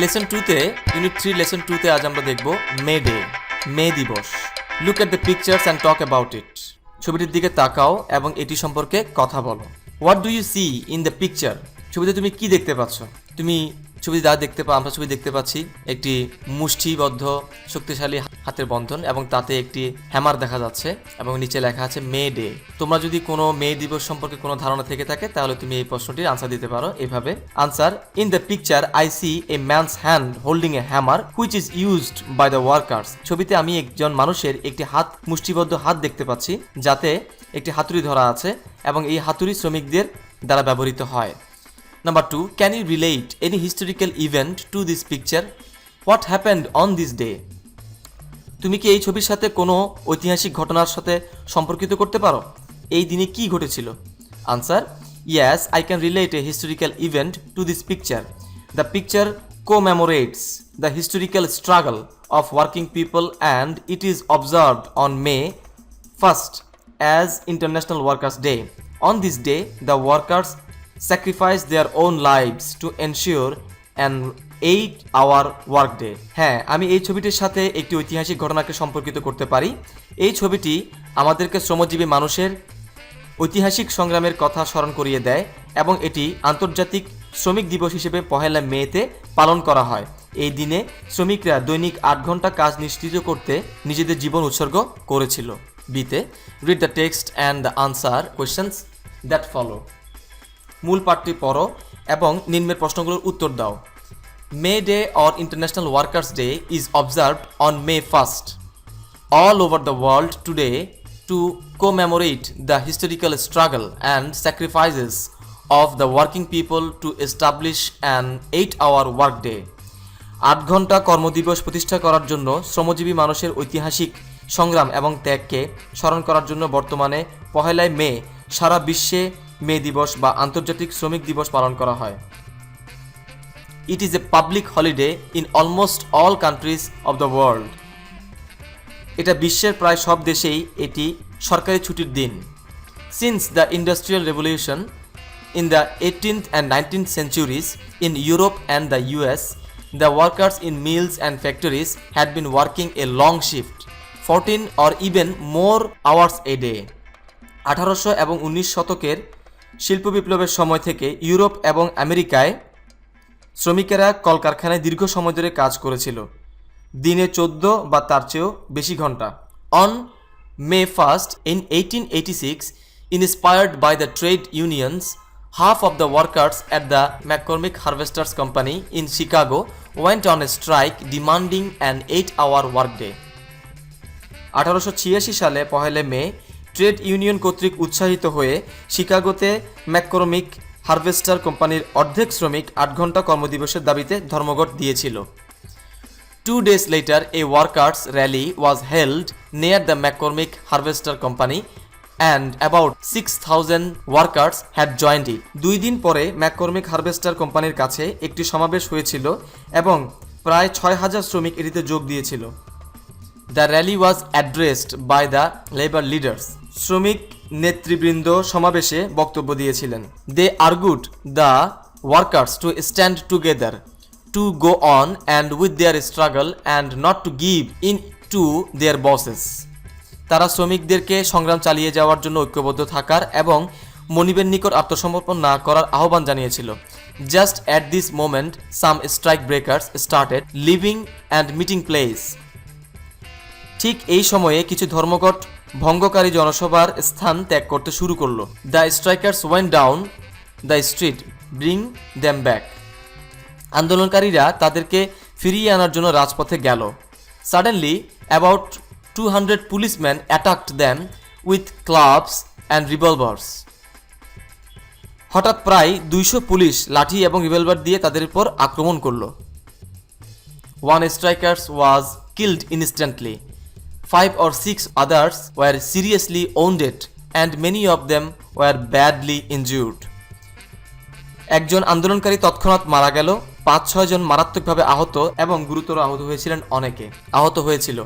Lesson 2-তে unit 3 lesson 2-তে আজ আমরা দেখব মে ডে, মে দিবস। Look at the pictures and talk about it. ছবিটির দিকে তাকাও এবং এটি সম্পর্কে কথা বলো। What do you see in the picture? ছবিতে তুমি কি দেখতে পাচ্ছ? তুমি ছবিতে আমরা ছবি দেখতে পাচ্ছি একটি মুষ্টিবদ্ধ শক্তিশালী হাতের বন্ধন এবং তাতে একটি হ্যামার দেখা যাচ্ছে এবং নিচে লেখা আছে মে ডে। তোমরা যদি কোনো মে দিবস সম্পর্কে কোনো ধারণা থেকে থাকে তাহলে তুমি এই প্রশ্নটির আনসার দিতে পারো এভাবে। Answer: in the picture I see a man's hand holding a hammer which is used by the workers. ছবিতে আমি একজন মানুষের একটি মুষ্টিবদ্ধ হাত দেখতে পাচ্ছি যাতে একটি হাতুড়ি ধরা আছে এবং এই হাতুড়ি শ্রমিকদের দ্বারা ব্যবহৃত হয়। Number 2, can you relate any historical event to this picture? What happened on this day? তুমি কি এই ছবির সাথে কোনো ঐতিহাসিক ঘটনার সাথে সম্পর্কিত করতে পারো? এই দিনে কি ঘটেছিল? Answer: Yes, I can relate a historical event to this picture. The picture commemorates the historical struggle of working people and it is observed on May 1st as International Workers' Day. On this day, the workers sacrifice their own lives to ensure an 8-hour workday. হ্যাঁ, আমি এই ছবিটির সাথে একটি ঐতিহাসিক ঘটনাকে সম্পর্কিত করতে পারি। এই ছবিটি আমাদেরকে শ্রমজীবী মানুষের ঐতিহাসিক সংগ্রামের কথা স্মরণ করিয়ে দেয় এবং এটি আন্তর্জাতিক শ্রমিক দিবস হিসেবে 1 মেতে পালন করা হয়। এই দিনে শ্রমিকরা দৈনিক 8 ঘন্টা কাজ নিশ্চিত করতে নিজেদের জীবন উৎসর্গ করেছিল। বিতে, read the text and the answer questions that follow. মূল পাঠটি পড়ো এবং নিম্নের প্রশ্নগুলোর উত্তর দাও। May Day or international workers day is observed on May 1st all over the world today to commemorate the historical struggle and sacrifices of the working people to establish an 8-hour workday. 8 ঘন্টা কর্মদিবস প্রতিষ্ঠা করার জন্য শ্রমজীবী মানুষের ঐতিহাসিক সংগ্রাম এবং ত্যাগকে স্মরণ করার জন্য বর্তমানে 1 মে সারা বিশ্বে মে দিবস বা আন্তর্জাতিক শ্রমিক দিবস পালন করা হয়। It is a public holiday in almost all countries of the world. এটা বিশ্বের প্রায় সব দেশেই এটি সরকারি ছুটির দিন। Since the industrial revolution in the 18th and 19th centuries in Europe and the US, the workers in mills and factories had been working a long shift, 14 or even more hours a day. 1800 এবং 19 শতকের শিল্প বিপ্লবের সময় থেকে Europe এবং আমেরিকায় শ্রমিকেরা কলকারখানায় দীর্ঘ সময় ধরে কাজ করেছিল, দিনে 14 বা তার চেয়েও বেশি ঘন্টা। On May 1st in 1886, inspired by the trade unions, half of the workers at the McCormick Harvesters Company in Chicago went on a strike demanding an 8-hour workday. 1886 সালে 1 মে ট্রেড ইউনিয়ন কর্তৃক উৎসাহিত হয়ে শিকাগোতে ম্যাককরমিক হারভেস্টার কোম্পানির অর্ধেক শ্রমিক 8 ঘন্টা কর্মদিবসের দাবিতে ধর্মঘট দিয়েছিল। 2 days later, a workers' rally was held near the McCormick Harvester Company and about 6,000 workers had joined it. 2 দিন পরে ম্যাককরমিক হারভেস্টার কোম্পানির কাছে একটি সমাবেশ হয়েছিল এবং প্রায় 6,000 শ্রমিক এটিতে যোগ দিয়েছিল। The rally was addressed by the labor leaders. শ্রমিক নেতৃবৃন্দ সমাবেশে বক্তব্য দিয়েছিলেন। They argued the workers to stand together, to go on and with their struggle and not to give in to their bosses. তারা শ্রমিকদেরকে সংগ্রাম চালিয়ে যাওয়ার জন্য ঐক্যবদ্ধ থাকার এবং মনিবের নিকট আত্মসমর্পণ না করার আহ্বান জানিয়েছিল। Just at this moment, some strike breakers started leaving and meeting place. ঠিক এই সময়ে কিছু ধর্মঘট ভঙ্গকারী জনসভার স্থান ত্যাগ করতে শুরু করলো। The strikers went down the street, bring them back. আন্দোলনকারীরা তাদেরকে ফিরিয়ে আনার জন্য রাজপথে গেল। Suddenly about 200 policeman attacked them with clubs and রিভলভার্স। হঠাৎ প্রায় 200 পুলিশ লাঠি এবং রিভলভার দিয়ে তাদের উপর আক্রমণ করল। One striker was killed instantly. 5 or 6 others were seriously wounded and many of them were badly injured. একজন আন্দোলনকারী তৎক্ষণাৎ মারা গেল, 5-6 জন মারাত্মকভাবে আহত এবং গুরুতর আহত হয়েছিলেন, অনেকে আহত হয়েছিল।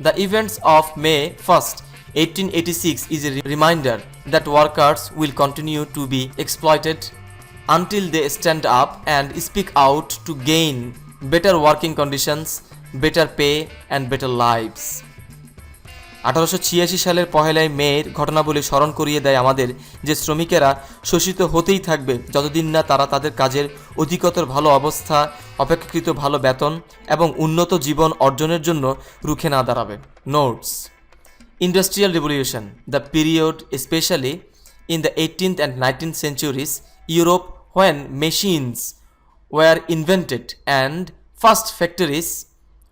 The events of May 1st, 1886 is a reminder that workers will continue to be exploited until they stand up and speak out to gain better working conditions, better pay and better lives. 1886 সালের 1 মের ঘটনাবলী স্মরণ করিয়ে দেয় আমাদের যে শ্রমিকেরা শোষিত হতেই থাকবে যতদিন না তারা তাদের কাজের অধিকতর ভালো অবস্থা, অপেক্ষাকৃত ভালো বেতন এবং উন্নত জীবন অর্জনের জন্য রুখে না দাঁড়াবে। Notes: Industrial Revolution, the period especially in the 18th and 19th centuries Europe when machines were invented and first factories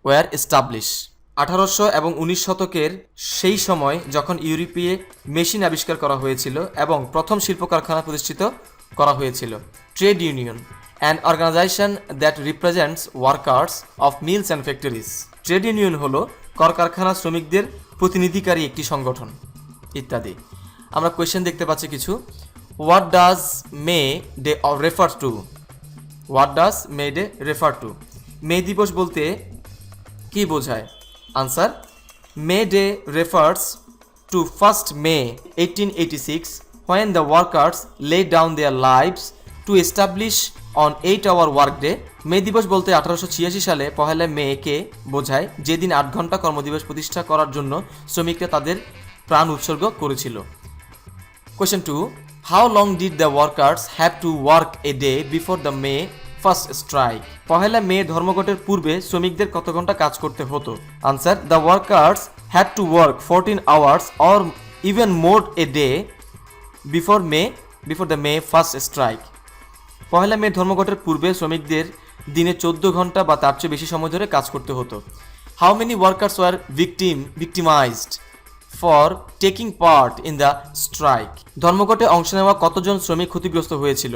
were established. 1800 এবং 19 শতকের সেই সময় যখন ইউরোপে মেশিন আবিষ্কার করা হয়েছিল এবং প্রথম শিল্প কারখানা প্রতিষ্ঠিত করা হয়েছিল। Trade union, an organization that represents workers of mills and factories. Trade union হলো কলকারখানা শ্রমিকদের প্রতিনিধিকারী একটি সংগঠন ইত্যাদি। আমরা কোয়েশ্চেন দেখতে পাচ্ছি কিছু। What does May Day refer to? What does May Day refer to? মে দিবস বলতে কি বোঝায়? Answer: May Day refers to 1st May 1886 when the workers laid down their lives to establish on 8-hour workday. মে দিবস বলতে 1886 সালে 1 মেকে বোঝায়, যেদিন 8 ঘন্টা কর্মদিবস প্রতিষ্ঠা করার জন্য শ্রমিকরা তাদের প্রাণ উৎসর্গ করেছিল। Question 2: how long did the workers have to work a day before the May first strike? 1 মে ধর্মঘটের পূর্বে শ্রমিকদের কত ঘন্টা কাজ করতে হতো? Answer: the workers had to work 14 hours or even more a day before the May first strike. 1 মে ধর্মঘটের পূর্বে শ্রমিকদের দিনে 14 ঘন্টা বা তার চেয়ে বেশি সময় ধরে কাজ করতে হতো। How many workers were victimised for taking part in the strike? ধর্মঘটে অংশ নেওয়া কতজন শ্রমিক ক্ষতিগ্রস্ত হয়েছিল?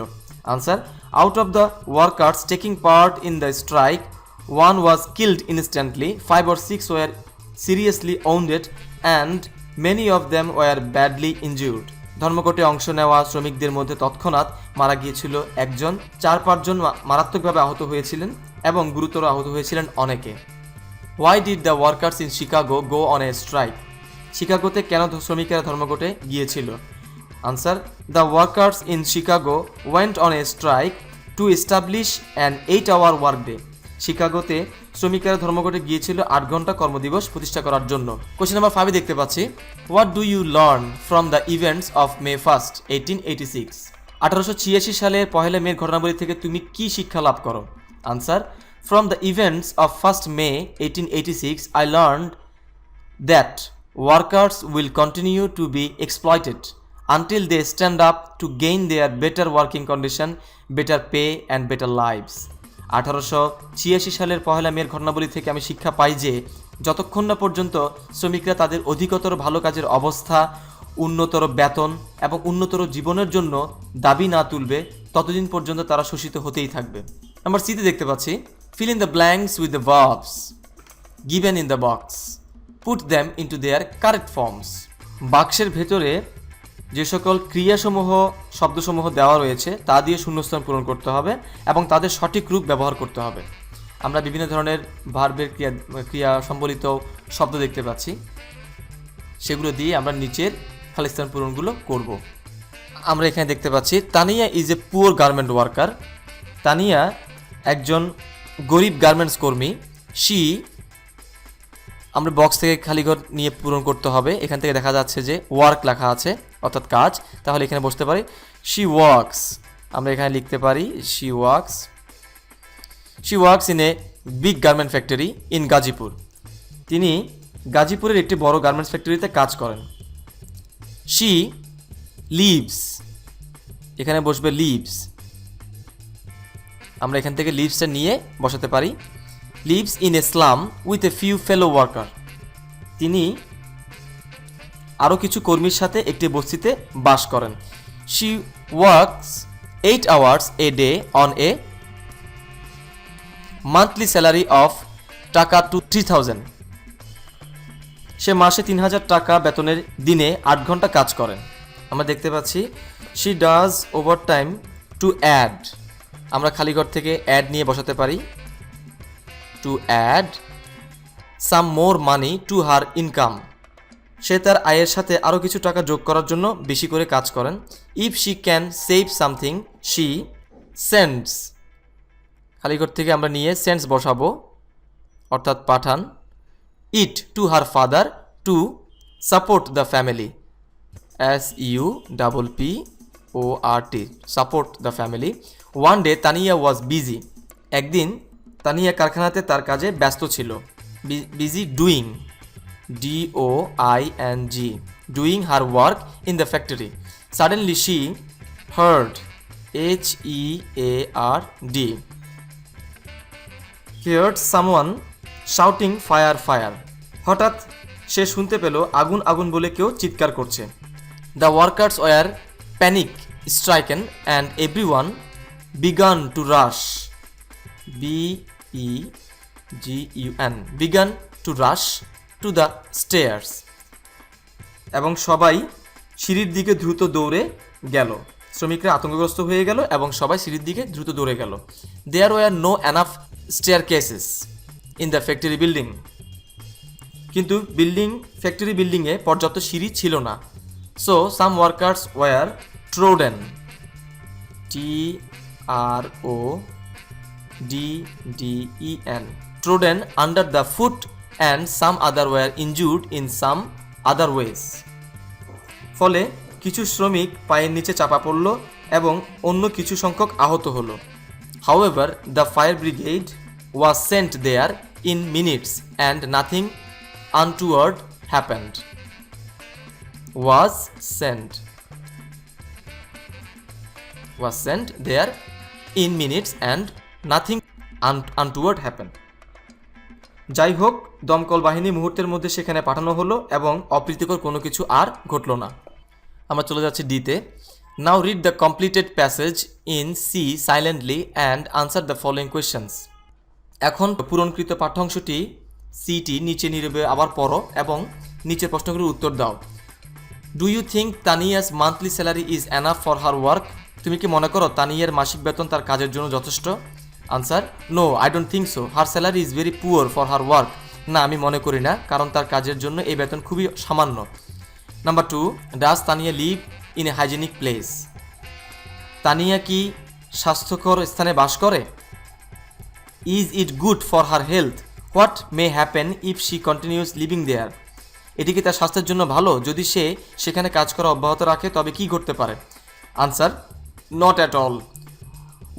Answer: out of the workers taking part in the strike, 1 was killed instantly, 5 or 6 were seriously wounded and many of them were badly injured. ধর্মঘটে অংশ নেওয়া শ্রমিকদের মধ্যে তৎক্ষণাৎ মারা গিয়েছিল 1 জন, 4-5 জন মারাত্মকভাবে আহত হয়েছিলেন এবং গুরুতর আহত হয়েছিলেন অনেকে। Why did the workers in Chicago go on a strike? শিকাগোতে কেন শ্রমিকেরা ধর্মঘটে গিয়েছিল? Answer: the workers in Chicago went on a strike to establish an 8-hour ওয়ার্কডে। শিকাগোতে শ্রমিকেরা ধর্মঘটে গিয়েছিল 8 ঘন্টা কর্মদিবস প্রতিষ্ঠা করার জন্য। কোশ্চেন নাম্বার 5 দেখতে পাচ্ছি। What do you learn from the events of May 1st 1886? 1886 সালের 1 মের ঘটনাবলী থেকে তুমি কি শিক্ষা লাভ করো? Answer: from the events of 1st May 1886 I learned that workers will continue to be exploited until they stand up to gain their better working condition, better pay and better lives. 1886 সালের 1 মের ঘটনাবলী থেকে আমি শিক্ষা পাই যে যতক্ষণ না পর্যন্ত শ্রমিকরা তাদের অধিকতর ভালো কাজের অবস্থা, উন্নতর বেতন এবং উন্নতর জীবনের জন্য দাবি না তুলবে ততদিন পর্যন্ত তারা শোষিত হতেই থাকবে। নাম্বার সিতে দেখতে পাচ্ছি। Fill in the blanks with the verbs given in the box, put them into their correct forms. বাক্সের ভেতরে যে সকল ক্রিয়াসমূহ শব্দসমূহ দেওয়া রয়েছে তা দিয়ে শূন্যস্থান পূরণ করতে হবে এবং তাদের সঠিক রূপ ব্যবহার করতে হবে। আমরা বিভিন্ন ধরনের ভার্বের ক্রিয়া সম্বলিত শব্দ দেখতে পাচ্ছি, সেগুলো দিয়ে আমরা নিচের খালিস্থান পূরণগুলো করব। আমরা এখানে দেখতে পাচ্ছি Tania is a poor garment worker. Tania একজন গরিব গার্মেন্টস কর্মী। শি, আমরা বক্স থেকে খালি ঘর নিয়ে পূরণ করতে হবে। এখান থেকে দেখা যাচ্ছে যে ওয়ার্ক লেখা আছে অর্থাৎ কাজ, তাহলে এখানে বসতে পারি শি ওয়ার্কস। আমরা এখানে লিখতে পারি she works. She works in a big garment factory in Gazipur. তিনি গাজীপুরের একটি বড় গার্মেন্টস ফ্যাক্টরিতে কাজ করেন। শি লিভস, এখানে বসবে লিভস। আমরা এখান থেকে লিভসটা নিয়ে বসাতে পারি। Lives in a slum with a few fellow worker. তিনি আরও কিছু কর্মীর সাথে একটি বস্তিতে বাস করেন। She works 8 hours a day on a monthly salary of টাকা টু 3000। সে মাসে 3000 টাকা বেতনের দিনে 8 ঘন্টা কাজ করেন। আমরা দেখতে পাচ্ছি she does over time to add. আমরা খালিঘর থেকে অ্যাড নিয়ে বসাতে পারি to add some more money to her income. সে তার আয়ের সাথে আরও কিছু টাকা যোগ করার জন্য বেশি করে কাজ করেন। If she can save something she sends খালি ঘর থেকে আমরা নিয়ে সেন্স বসাবো, অর্থাৎ পাঠান। It to her father to support the family, SUPPORT, support the family. One day Tania was busy, একদিন তানিয়া কারখানাতে তার কাজে ব্যস্ত ছিল। Busy doing, DOING, doing her work in the factory. Suddenly she heard, HEARD, heard someone shouting fire fire. হঠাৎ সে শুনতে পেল আগুন আগুন বলে কেউ চিৎকার করছে। The workers were panic stricken and everyone began to rush, BEGUN, began to rush to the stairs. এবং সবাই সিঁড়ির দিকে দ্রুত দৌড়ে গেল। শ্রমিকরা আতঙ্কগ্রস্ত হয়ে গেল এবং সবাই সিঁড়ির দিকে দ্রুত দৌড়ে গেল। There were no enough staircases in the factory building. কিন্তু ফ্যাক্টরি বিল্ডিংয়ে পর্যাপ্ত সিঁড়ি ছিল না। So some workers were trodden, TRODDEN, trodden under the foot and some other were injured in some other ways. ফলে কিছু শ্রমিক পায়ের নিচে চাপা পড়ল এবং অন্য কিছু সংখ্যক আহত হলো। However, the fire brigade was sent there in minutes and nothing untoward happened. Was sent there in minutes and nothing untoward happened. যাই হোক, দমকল বাহিনী মুহূর্তের মধ্যে সেখানে পাঠানো হলো এবং অপ্রীতিকর কোনো কিছু আর ঘটল না। আমরা চলে যাচ্ছি ডিতে। Now read the completed passage in C silently and answer the following questions. এখন পূরণকৃত পাঠ্যাংশটি সিটি নিচে নীরবে আবার পড়ো এবং নিচের প্রশ্নগুলোর উত্তর দাও। Do you think Tania's monthly salary is enough for her work? তুমি কি মনে করো তানিয়ার মাসিক বেতন তার কাজের জন্য যথেষ্ট? Answer, no, I don't think so, her salary is very poor for her work. না, আমি মনে করি না, কারণ তার কাজের জন্য এই বেতন খুবই সামান্য। Number 2, does Tania live in a hygienic place? Tania কি স্বাস্থ্যকর স্থানে বাস করে? Is it good for her health? What may happen if she continues living there? এটি কি তার স্বাস্থ্যের জন্য ভালো? যদি সে সেখানে কাজ করা অব্যাহত রাখে তবে কি ঘটতে পারে? Answer, not at all.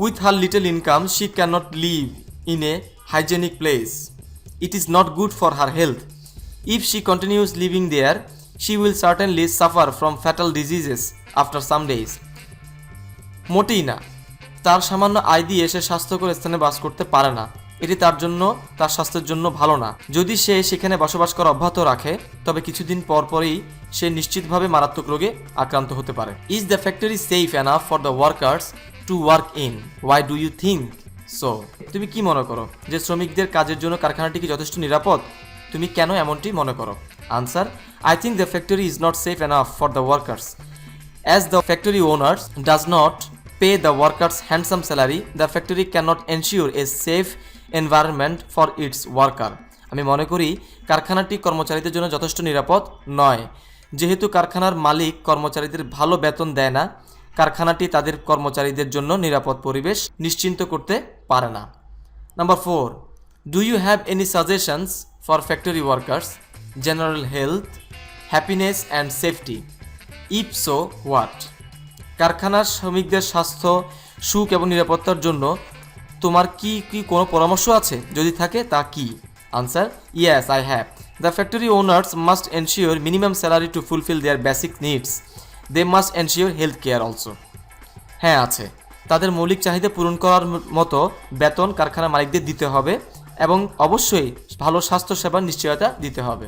With her little income she can not live in a hygienic place. It is not good for her health. If she continues living there she will certainly suffer from fatal diseases after some days. মোটেই না, তার সামান্য আয় দিয়ে সে স্বাস্থ্যকর স্থানে বাস করতে পারে না। এটি তার স্বাস্থ্যের জন্য ভালো না। যদি সে সেখানে বসবাস করা অব্যাহত রাখে তবে কিছুদিন পরই সে নিশ্চিতভাবে মারাত্মক রোগে আক্রান্ত হতে পারে। Is the factory safe enough for the workers to work in? Why do you think so? তুমি কি মনে করো যে শ্রমিকদের কাজের জন্য কারখানাটি কি যথেষ্ট নিরাপদ? তুমি কেন এমনটি মনে করো? Answer, I think the factory is not safe enough for the workers. As the factory owners does not pay the workers handsome salary, the factory cannot ensure a safe environment for its worker. আমি মনে করি কারখানাটি কর্মচারীদের জন্য যথেষ্ট নিরাপদ নয়। যেহেতু কারখানার মালিক কর্মচারীদের ভালো বেতন দেয় না, কারখানাটি তাদের কর্মচারীদের জন্য নিরাপদ পরিবেশ নিশ্চিত করতে পারে না। Number 4, do you have any suggestions for factory workers? General health, happiness and safety. If so, what? কারখানার শ্রমিকদের স্বাস্থ্য, সুখ এবং নিরাপত্তার জন্য তোমার কি কোনো পরামর্শ আছে? যদি থাকে তা কি? Answer, yes, I have. The factory owners must ensure minimum salary to fulfill their basic needs. They must ensure health care also. হ্যাঁ, আছে। তাদের মৌলিক চাহিদা পূরণ করার মতো বেতন কারখানার মালিকদের দিতে হবে এবং অবশ্যই ভালো স্বাস্থ্য সেবার নিশ্চয়তা দিতে হবে।